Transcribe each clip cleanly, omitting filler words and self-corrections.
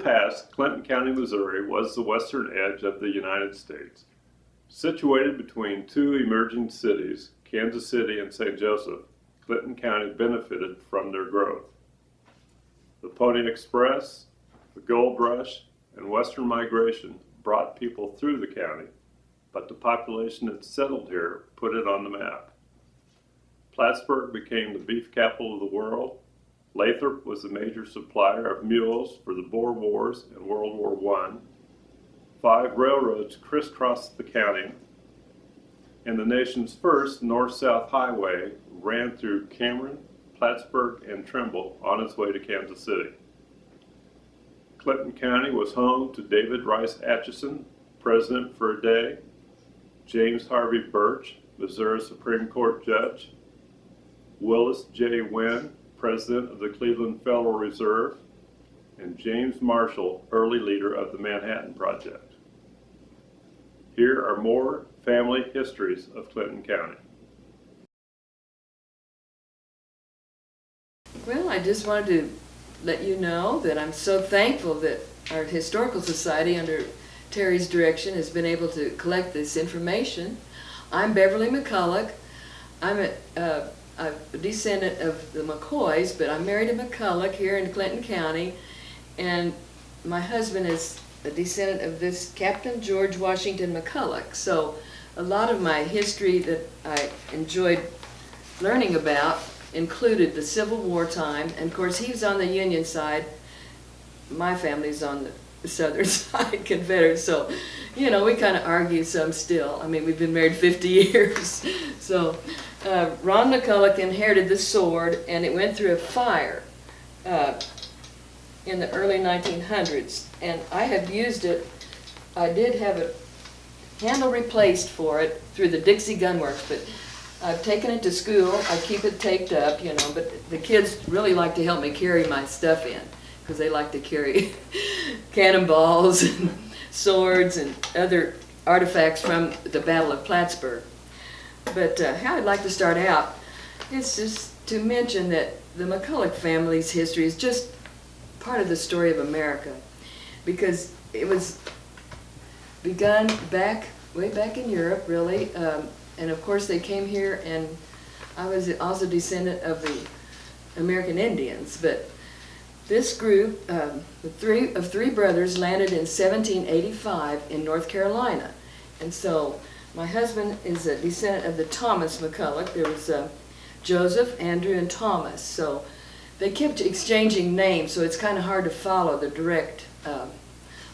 past, Clinton County, Missouri was the western edge of the United States. Situated between two emerging cities, Kansas City and St. Joseph, Clinton County benefited from their growth. The Pony Express, the Gold Rush, and Western migration brought people through the county, but the population that settled here put it on the map. Plattsburg became the beef capital of the world. Lathrop was the major supplier of mules for the Boer Wars and World War I. 5 railroads crisscrossed the county, and the nation's first north-south highway ran through Cameron, Plattsburg, and Trimble on its way to Kansas City. Clinton County was home to David Rice Atchison, president for a day, James Harvey Birch, Missouri Supreme Court judge, Willis J. Wynn, president of the Cleveland Federal Reserve, and James Marshall, early leader of the Manhattan Project. Here are more family histories of Clinton County. Well, I just wanted to let you know that I'm so thankful that our Historical Society, under Terry's direction, has been able to collect this information. I'm Beverly McCulloch. I'm a descendant of the McCoys, but I'm married to McCulloch here in Clinton County, and my husband is a descendant of this Captain George Washington McCulloch. So a lot of my history that I enjoyed learning about included the Civil War time, and of course he was on the Union side. My family's on the Southern side, Confederate, so you know, we kind of argue some still. I mean, we've been married 50 years. So Ron McCulloch inherited the sword, and it went through a fire in the early 1900s, and I have used it. I did have a handle replaced for it through the Dixie Gun Works, but I've taken it to school. I keep it taped up, you know, but the kids really like to help me carry my stuff in, because they like to carry cannonballs and swords and other artifacts from the Battle of Plattsburg. But how I'd like to start out is just to mention that the McCulloch family's history is just part of the story of America, because it was begun way back in Europe, really, and of course they came here, and I was also a descendant of the American Indians. But this group of three brothers landed in 1785 in North Carolina, and so my husband is a descendant of the Thomas McCulloch. There was Joseph, Andrew, and Thomas. So they kept exchanging names, so it's kind of hard to follow the direct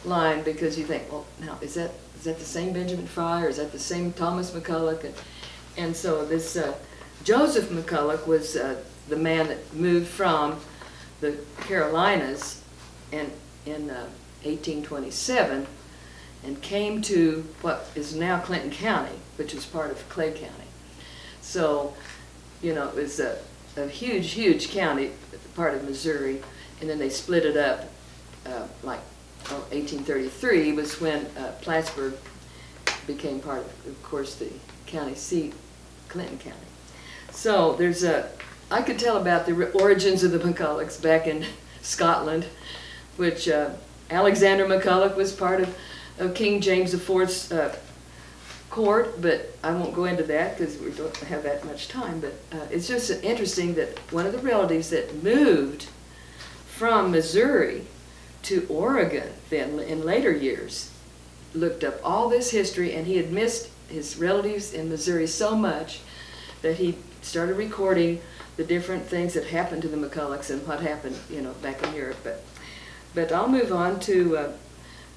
line, because you think, well, now is that the same Benjamin Fry, or is that the same Thomas McCulloch? And so this Joseph McCulloch was the man that moved from the Carolinas in 1827 and came to what is now Clinton County, which is part of Clay County. So, you know, it was a huge, huge county, part of Missouri, and then they split it up, 1833 was when Plattsburg became part of course, the county seat, Clinton County. So there's I could tell about the origins of the McCullochs back in Scotland, which Alexander McCulloch was part of King James IV's court, but I won't go into that because we don't have that much time. But it's just interesting that one of the relatives that moved from Missouri to Oregon then in later years looked up all this history, and he had missed his relatives in Missouri so much that he started recording the different things that happened to the McCullochs and what happened, you know, back in Europe. But I'll move on to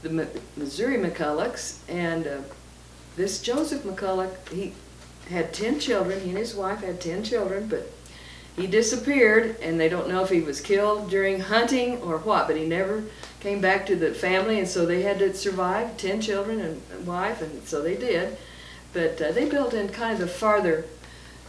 the Missouri McCullochs, and this Joseph McCulloch, he had 10 children. He and his wife had 10 children, but he disappeared, and they don't know if he was killed during hunting or what, but he never came back to the family, and so they had to survive, 10 children and a wife, and so they did. But they built in kind of the farther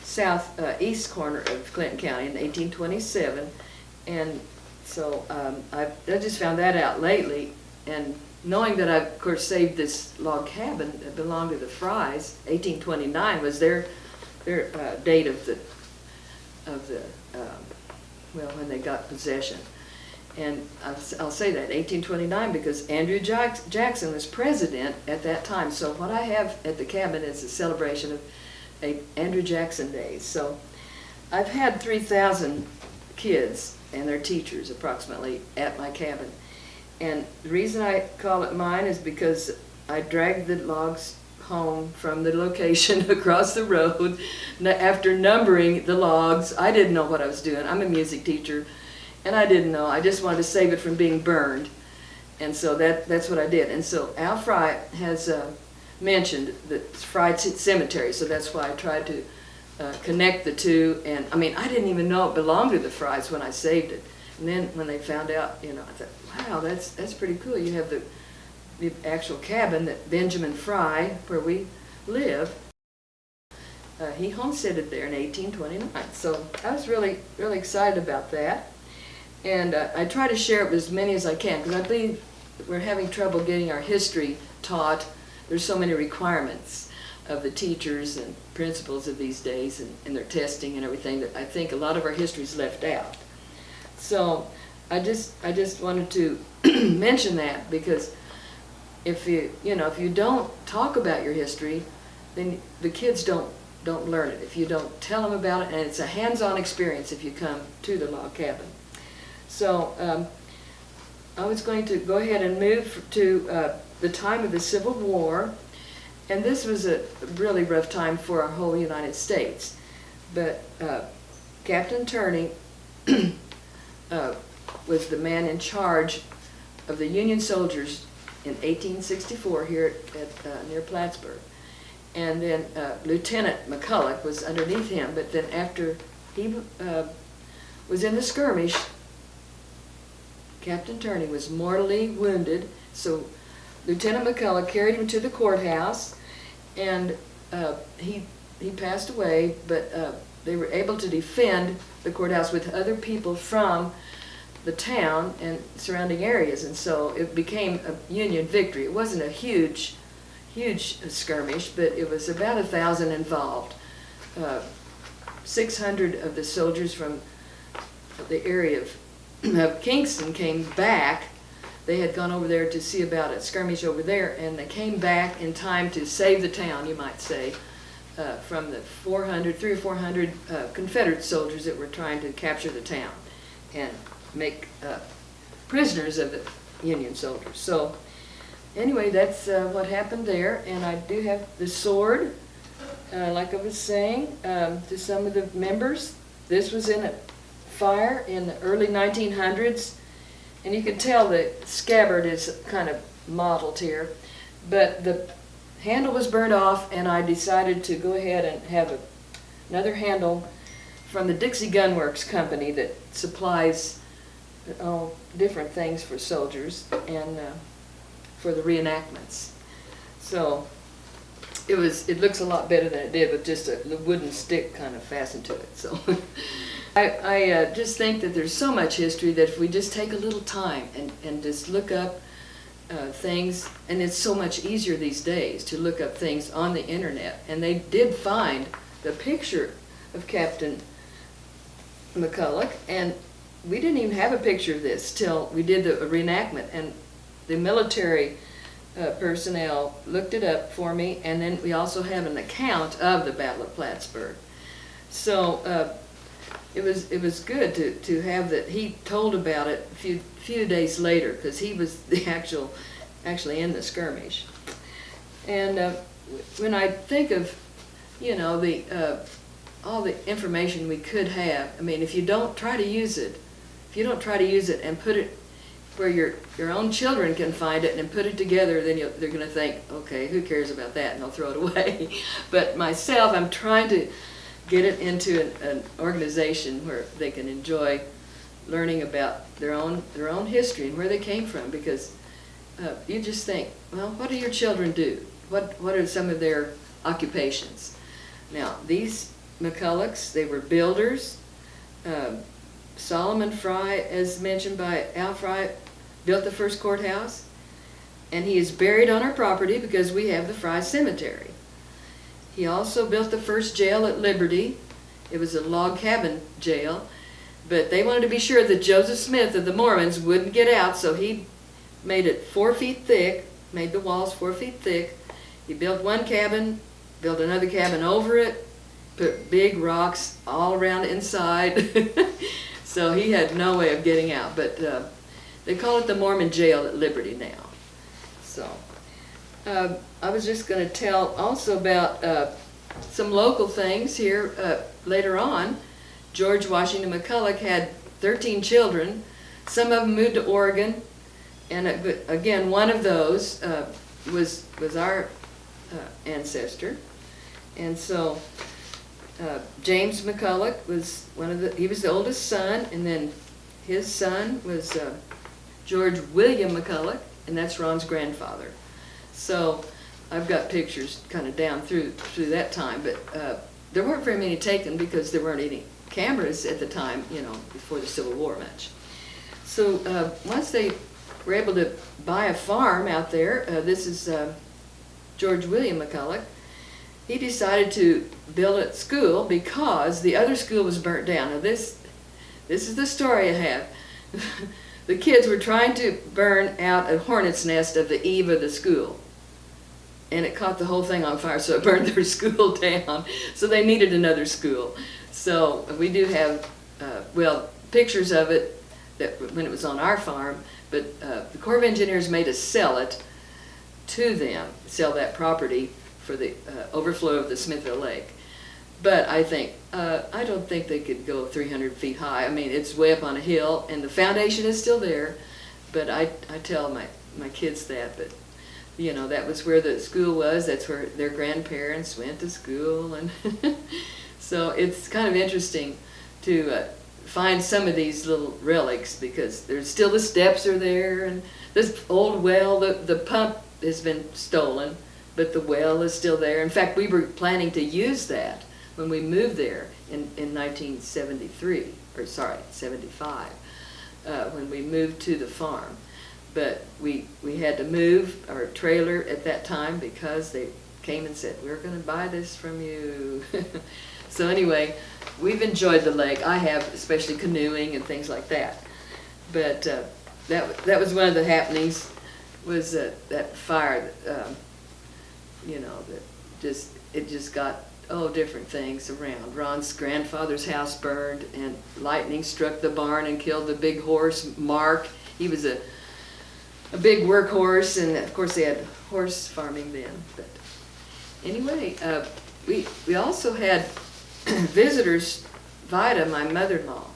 southeast corner of Clinton County in 1827, and so I just found that out lately, and knowing that I, of course, saved this log cabin that belonged to the Frys, 1829 was their date of the well, when they got possession. And I'll say that, 1829, because Andrew Jackson was president at that time. So what I have at the cabin is a celebration of Andrew Jackson Days. So I've had 3,000 kids and their teachers approximately at my cabin. And the reason I call it mine is because I dragged the logs home from the location across the road after numbering the logs. I didn't know what I was doing. I'm a music teacher, and I didn't know. I just wanted to save it from being burned. And so that's what I did. And so Al Fry has mentioned the Fry Cemetery, so that's why I tried to connect the two. And I mean, I didn't even know it belonged to the Frys when I saved it. And then when they found out, I thought, wow, that's pretty cool. You have the actual cabin that Benjamin Fry, where we live, he homesteaded there in 1829. So I was really, really excited about that. And I try to share it with as many as I can, because I believe we're having trouble getting our history taught. There's so many requirements of the teachers and principals of these days, and their testing and everything, that I think a lot of our history is left out. So I just wanted to mention that, because if you don't talk about your history, then the kids don't learn it. If you don't tell them about it, and it's a hands-on experience if you come to the log cabin. So I was going to go ahead and move to the time of the Civil War, and this was a really rough time for our whole United States. But Captain Turney was the man in charge of the Union soldiers in 1864 here at near Plattsburg. And then Lieutenant McCulloch was underneath him, but then after he was in the skirmish, Captain Turney was mortally wounded, so Lieutenant McCulloch carried him to the courthouse, and he passed away, but they were able to defend the courthouse with other people from the town and surrounding areas, and so it became a Union victory. It wasn't a huge skirmish, but it was about 1,000 involved. 600 of the soldiers from the area of Kingston came back. They had gone over there to see about a skirmish over there, and they came back in time to save the town, you might say, from the 300 or 400 Confederate soldiers that were trying to capture the town and make prisoners of the Union soldiers. So anyway, that's what happened there. And I do have the sword, like I was saying, to some of the members. This was in a fire in the early 1900s, and you can tell the scabbard is kind of mottled here, but the handle was burned off, and I decided to go ahead and have another handle from the Dixie Gun Works company that supplies different things for soldiers and for the reenactments. So it looks a lot better than it did with just a wooden stick kind of fastened to it. So I just think that there's so much history that if we just take a little time and just look up things, and it's so much easier these days to look up things on the internet. And they did find the picture of Captain McCulloch, and we didn't even have a picture of this till we did the reenactment, and the military personnel looked it up for me, and then we also have an account of the Battle of Plattsburg. So it was good to have that. He told about it a few days later, because he was the actually in the skirmish. And when I think of all the information we could have, I mean, if you don't try to use it, and put it where your own children can find it and put it together, then they're going to think, okay, who cares about that, and they'll throw it away. But myself, I'm trying to get it into an organization where they can enjoy learning about their own history and where they came from, because you just think, well, what do your children do? What are some of their occupations? Now, these McCullochs, they were builders. Solomon Fry, as mentioned by Al Fry, built the first courthouse, and he is buried on our property because we have the Fry Cemetery. He also built the first jail at Liberty. It was a log cabin jail. But they wanted to be sure that Joseph Smith of the Mormons wouldn't get out, so he made it 4 feet thick, made the walls 4 feet thick. He built one cabin, built another cabin over it, put big rocks all around inside. So he had no way of getting out. But they call it the Mormon jail at Liberty now. So I was just going to tell also about some local things here later on. George Washington McCulloch had 13 children. Some of them moved to Oregon, and again, one of those was our ancestor. And so James McCulloch was he was the oldest son, and then his son was George William McCulloch, and that's Ron's grandfather. So I've got pictures kind of down through that time, but there weren't very many taken because there weren't any cameras at the time, before the Civil War much. So once they were able to buy a farm out there, this is George William McCulloch, he decided to build a school because the other school was burnt down. Now this is the story I have. The kids were trying to burn out a hornet's nest of the eve of the school, and it caught the whole thing on fire, so it burned their school down. So they needed another school. So we do have, pictures of it when it was on our farm, but the Corps of Engineers made us sell it to them, sell that property for the overflow of the Smithville Lake. But I don't think they could go 300 feet high. I mean, it's way up on a hill, and the foundation is still there, but I tell my kids that, but that was where the school was, that's where their grandparents went to school, and so it's kind of interesting to find some of these little relics, because there's still the steps are there, and this old well, the pump has been stolen, but the well is still there. In fact, we were planning to use that when we moved there in 1973, or sorry, 75, when we moved to the farm. But we had to move our trailer at that time because they came and said, we're going to buy this from you. So anyway, we've enjoyed the lake. I have, especially canoeing and things like that. But that was one of the happenings, was that fire, that it just got different things around. Ron's grandfather's house burned, and lightning struck the barn and killed the big horse, Mark. He was a big workhorse, and of course they had horse farming then. But anyway, we also had visitors. Vida, my mother-in-law,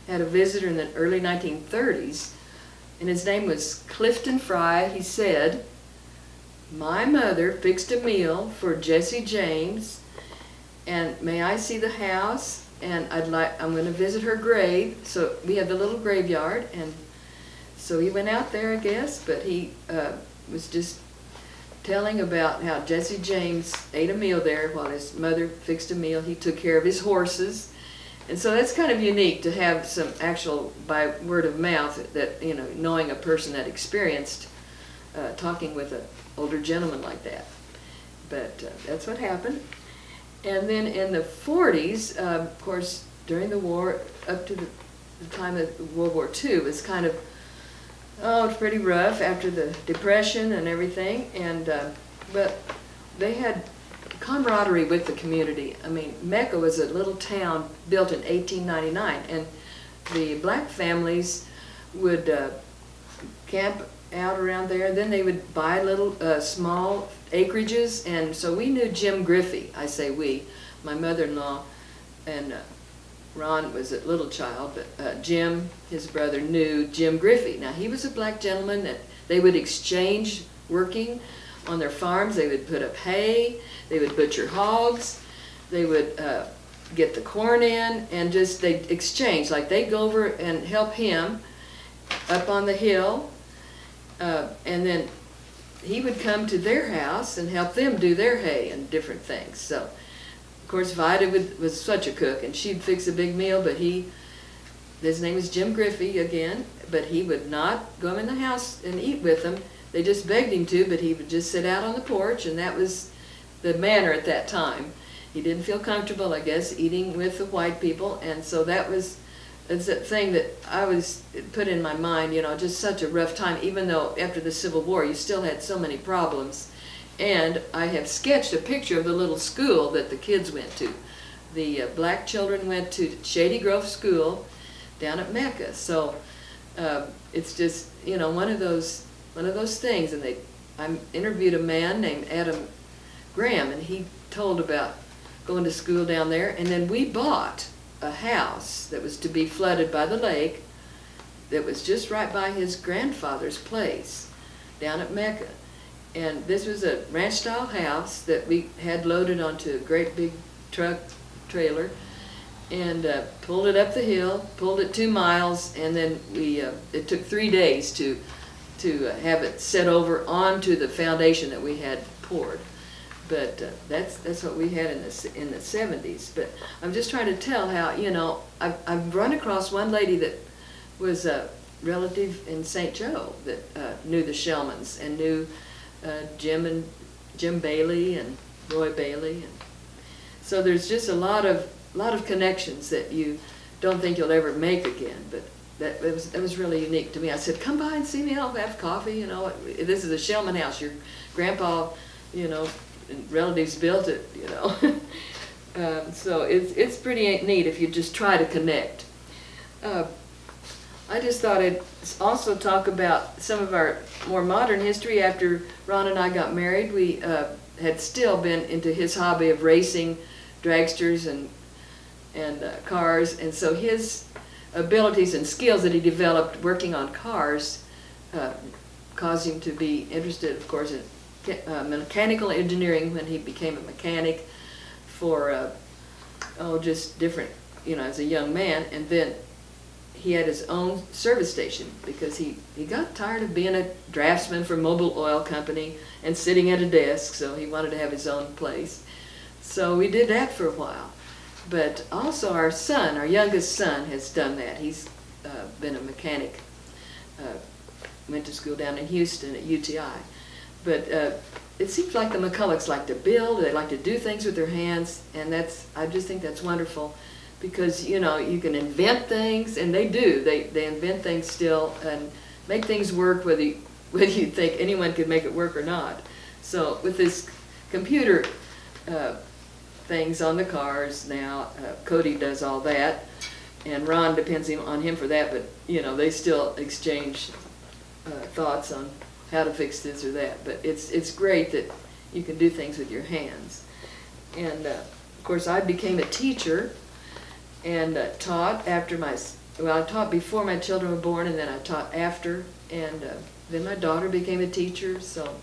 had a visitor in the early 1930s, and his name was Clifton Fry. He said, my mother fixed a meal for Jesse James, and may I see the house? And I'm going to visit her grave. So we have the little graveyard, and so he went out there, I guess, but he was just telling about how Jesse James ate a meal there while his mother fixed a meal. He took care of his horses. And so that's kind of unique to have some actual, by word of mouth, that, knowing a person that experienced talking with an older gentleman like that. But that's what happened. And then in the 40s, of course, during the war, up to the time of World War II, it was kind of, it's pretty rough after the Depression and everything. And but they had camaraderie with the community. I mean, Mecca was a little town built in 1899, and the black families would camp out around there. Then they would buy little small acreages, and so we knew Jim Griffey. I say we, my mother-in-law, and Ron was a little child, but Jim, his brother, knew Jim Griffey. Now, he was a black gentleman that they would exchange working on their farms. They would put up hay, they would butcher hogs, they would get the corn in, and just they'd exchange. Like, they'd go over and help him up on the hill, and then he would come to their house and help them do their hay and different things. So, of course, Vida was such a cook, and she'd fix a big meal, but his name is Jim Griffey again, but he would not go in the house and eat with them. They just begged him to, but he would just sit out on the porch, and that was the manner at that time. He didn't feel comfortable, I guess, eating with the white people, and so that was it's a thing that I was put in my mind, you know, just such a rough time, even though after the Civil War you still had so many problems. And I have sketched a picture of the little school that the kids went to. The black children went to Shady Grove School down at Mecca. So it's just, you know, one of those things. And I interviewed a man named Adam Graham, and he told about going to school down there. And then we bought a house that was to be flooded by the lake that was just right by his grandfather's place down at Mecca. And this was a ranch-style house that we had loaded onto a great big truck trailer and pulled it up the hill, pulled it 2 miles, and then it took 3 days to have it set over onto the foundation that we had poured. But that's what we had in the 70s. But I'm just trying to tell how, you know, I've run across one lady that was a relative in St. Joe that knew the Shellmans and knew Jim Bailey and Roy Bailey, and so there's just a lot of connections that you don't think you'll ever make again. But that was really unique to me. I said, come by and see me. I'll have coffee. You know, this is a Shellman house. Your grandpa, you know, and relatives built it. You know, so it's pretty neat if you just try to connect. I just thought I'd also talk about some of our more modern history. After Ron and I got married, we had still been into his hobby of racing dragsters and cars, and so his abilities and skills that he developed working on cars caused him to be interested, of course, in mechanical engineering when he became a mechanic for just different, you know, as a young man. And then he had his own service station because he got tired of being a draftsman for Mobil Oil Company and sitting at a desk, so he wanted to have his own place. So we did that for a while. But also our son, our youngest son, has done that. He's been a mechanic, went to school down in Houston at UTI. But it seems like the McCullochs like to build, they like to do things with their hands, and I just think that's wonderful. Because, you know, you can invent things, and they do. They invent things still and make things work whether you think anyone could make it work or not. So with this computer things on the cars now, Cody does all that, and Ron depends on him for that, but, you know, they still exchange thoughts on how to fix this or that. But it's great that you can do things with your hands. And, of course, I became a teacher and taught after I taught before my children were born, and then I taught after, and then my daughter became a teacher. So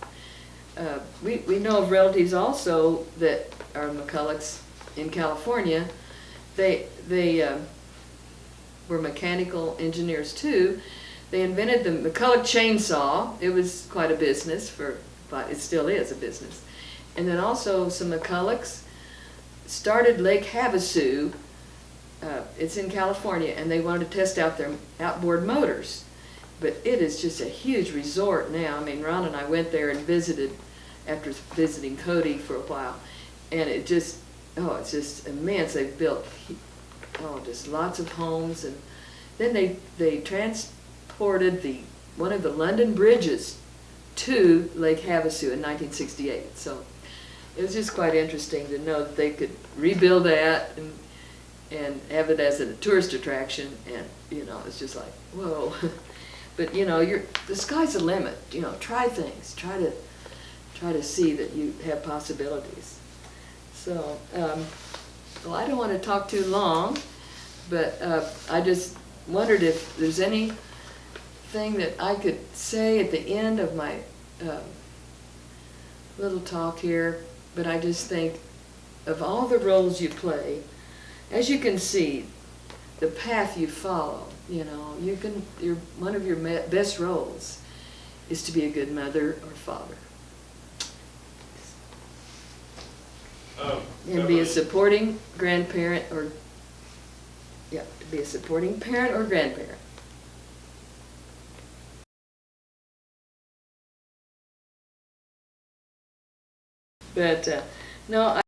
we know of relatives also that are McCullochs in California. They were mechanical engineers too. They invented the McCulloch chainsaw. It was quite a business but it still is a business. And then also some McCullochs started Lake Havasu. It's in California, and they wanted to test out their outboard motors. But it is just a huge resort now. I mean, Ron and I went there and visited after visiting Cody for a while, and it's just immense. They've built just lots of homes, and then they transported one of the London bridges to Lake Havasu in 1968. So it was just quite interesting to know that they could rebuild that and have it as a tourist attraction, and, you know, it's just like, whoa. But, you know, the sky's the limit. You know, try things. Try to see that you have possibilities. So, well, I don't want to talk too long, but I just wondered if there's anything that I could say at the end of my little talk here. But I just think of all the roles you play, as you can see, the path you follow, you know, one of your best roles is to be a good mother or father. And be a supporting grandparent to be a supporting parent or grandparent. But, no,